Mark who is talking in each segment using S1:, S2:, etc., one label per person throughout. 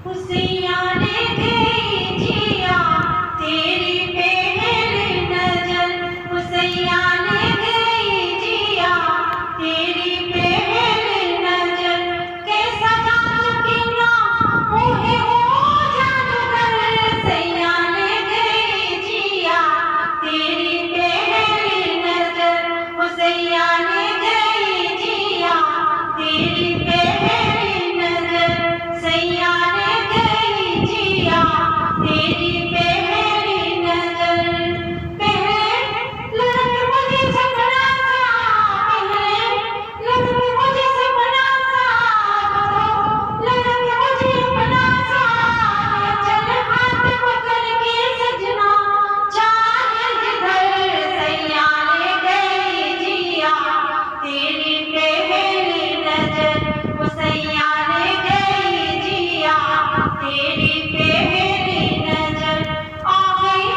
S1: हुसैया ने गई जिया तेरी पहली नजर, हुसैया ने गई जिया तेरी पहली नजर। कैसा जादू किया मोहे वो जादूगर, सैया ने गई जिया तेरी पहली नजर, हुसैया ने गई जिया तेरी पहली नजर, सैया ने गई जिया तेरी पहली नजर। पहले लगा मुझे सपना सा, पहले लगा मुझे सपना सा, लगा मुझे अपना सा, चल हाथ पकड़ के सजना चाहे जिधर, सैया ने गई जिया तेरी पहली नजर, हुसैया ने गई जिया तेरी पहली नजर। आ गई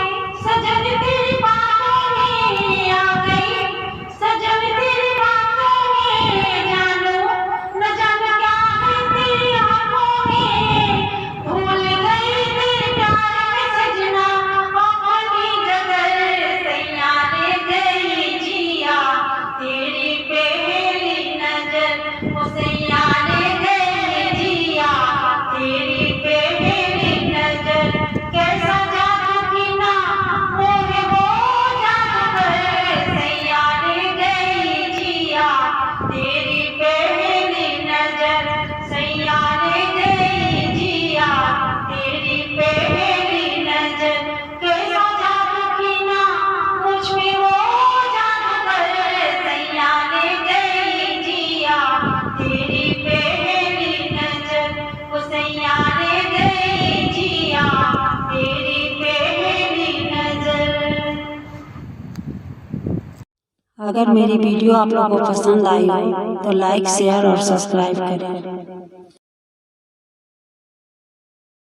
S1: सजन तेरी बातों में, आ गई सजन तेरी बातों में, जानू न जाने क्या है तेरी आंखों में, भूल गई तेरे प्यार में सजना अपनी जगह, सैया ने गई जिया तेरी पहली नजर, हुसैया ने गई जिया तेरी पहली नजर। कैसा जादू किया मोहे वो जादूगर, सैया ने गई जिया तेरी पहली नजर, सैया ने गई जिया तेरी पहली नजर। कैसा जादू किया मुझ में वो जादूगर, सैया ने गई जिया तेरी पहली नजर, हुसैया ने गई जिया तेरी पहली नजर।
S2: अगर मेरी वीडियो आप लोगों को पसंद आई हो तो लाइक शेयर और सब्सक्राइब करें।